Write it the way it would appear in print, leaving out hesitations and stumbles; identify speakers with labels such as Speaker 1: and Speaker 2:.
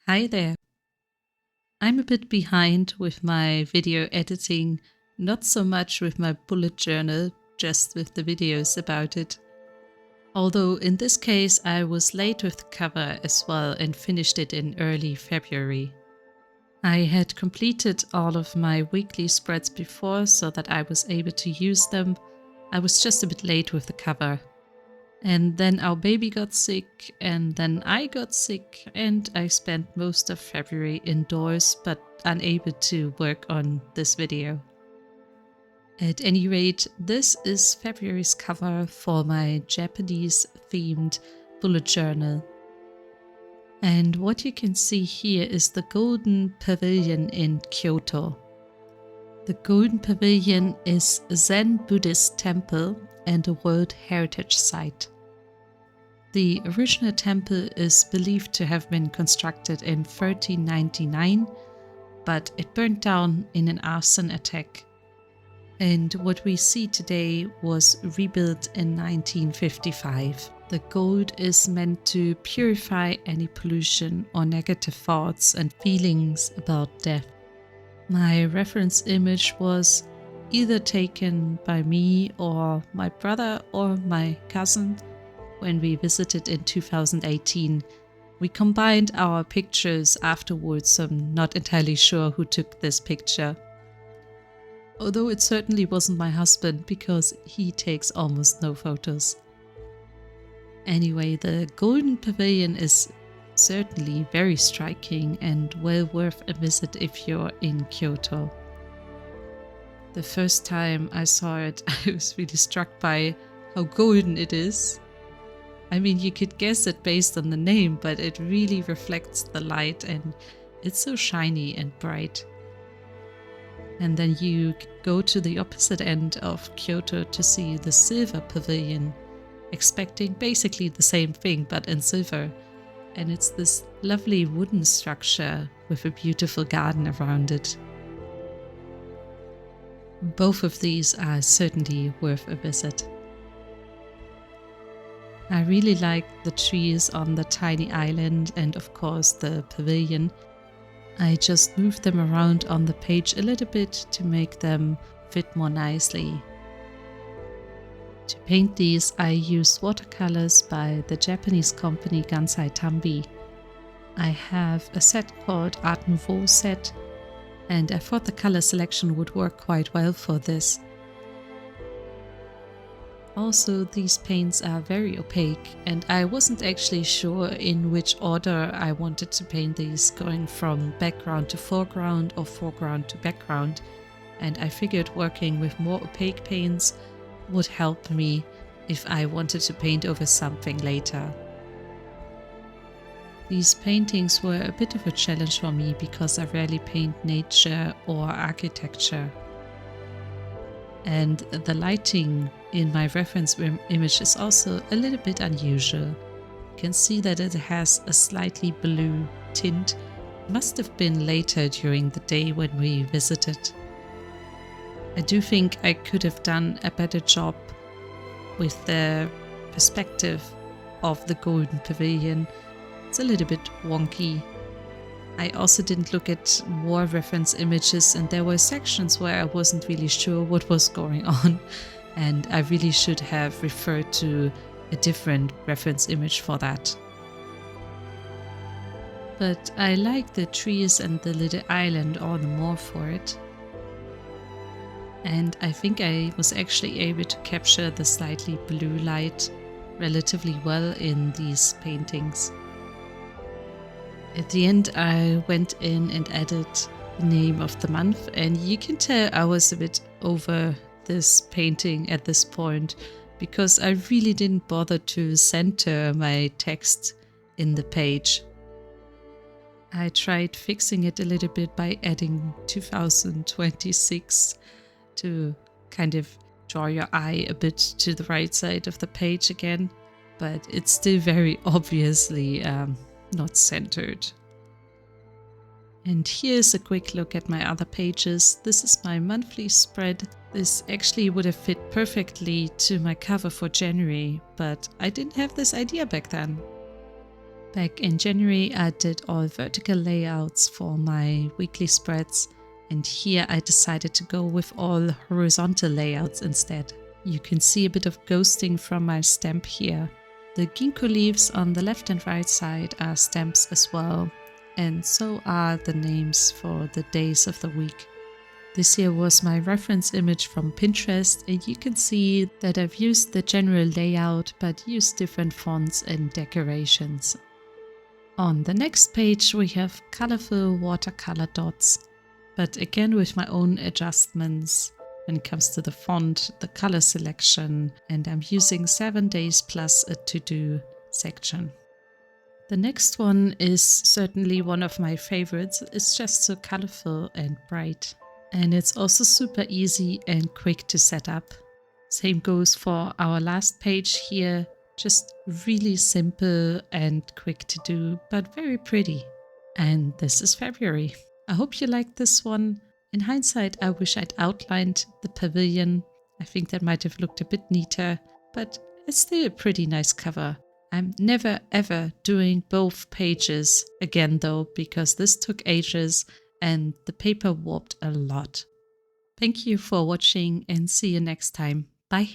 Speaker 1: Hi there. I'm a bit behind with my video editing, not so much with my bullet journal, just with the videos about it. Although in this case I was late with the cover as well and finished it in early February. I had completed all of my weekly spreads before so that I was able to use them. I was just a bit late with the cover. And then our baby got sick, and then I got sick, and I spent most of February indoors, but unable to work on this video. At any rate, this is February's cover for my Japanese-themed bullet journal. And what you can see here is the Golden Pavilion in Kyoto. The Golden Pavilion is a Zen Buddhist temple and a World Heritage Site. The original temple is believed to have been constructed in 1399, but it burned down in an arson attack. And what we see today was rebuilt in 1955. The gold is meant to purify any pollution or negative thoughts and feelings about death. My reference image was either taken by me or my brother or my cousin. When we visited in 2018, we combined our pictures afterwards, so I'm not entirely sure who took this picture. Although it certainly wasn't my husband, because he takes almost no photos. Anyway, the Golden Pavilion is certainly very striking and well worth a visit if you're in Kyoto. The first time I saw it, I was really struck by how golden it is. I mean, you could guess it based on the name, but it really reflects the light and it's so shiny and bright. And then you go to the opposite end of Kyoto to see the Silver Pavilion, expecting basically the same thing but in silver. And it's this lovely wooden structure with a beautiful garden around it. Both of these are certainly worth a visit. I really like the trees on the tiny island and of course the pavilion. I just moved them around on the page a little bit to make them fit more nicely. To paint these I used watercolors by the Japanese company Gansai Tambi. I have a set called Art Nouveau set and I thought the color selection would work quite well for this. Also, these paints are very opaque and I wasn't actually sure in which order I wanted to paint these, going from background to foreground or foreground to background, and I figured working with more opaque paints would help me if I wanted to paint over something later. These paintings were a bit of a challenge for me because I rarely paint nature or architecture. And the lighting in my reference image is also a little bit unusual. You can see that it has a slightly blue tint. It must have been later during the day when we visited. I do think I could have done a better job with the perspective of the Golden Pavilion. It's a little bit wonky. I also didn't look at more reference images and there were sections where I wasn't really sure what was going on and I really should have referred to a different reference image for that. But I like the trees and the little island all the more for it. And I think I was actually able to capture the slightly blue light relatively well in these paintings. At the end I went in and added the name of the month, and you can tell I was a bit over this painting at this point because I really didn't bother to center my text in the page. I tried fixing it a little bit by adding 2026 to kind of draw your eye a bit to the right side of the page again, but it's still very obviously not centered. And here's a quick look at my other pages. This is my monthly spread. This actually would have fit perfectly to my cover for January, but I didn't have this idea back then. Back in January, I did all vertical layouts for my weekly spreads, and here I decided to go with all horizontal layouts instead. You can see a bit of ghosting from my stamp here. The ginkgo leaves on the left and right side are stamps as well, and so are the names for the days of the week. This here was my reference image from Pinterest, and you can see that I've used the general layout but used different fonts and decorations. On the next page we have colorful watercolor dots, but again with my own adjustments when it comes to the font, the color selection, and I'm using 7 days plus a to-do section. The next one is certainly one of my favorites. It's just so colorful and bright. And it's also super easy and quick to set up. Same goes for our last page here. Just really simple and quick to do, but very pretty. And this is February. I hope you liked this one. In hindsight, I wish I'd outlined the pavilion. I think that might have looked a bit neater, but it's still a pretty nice cover. I'm never ever doing both pages again though, because this took ages and the paper warped a lot. Thank you for watching and see you next time. Bye.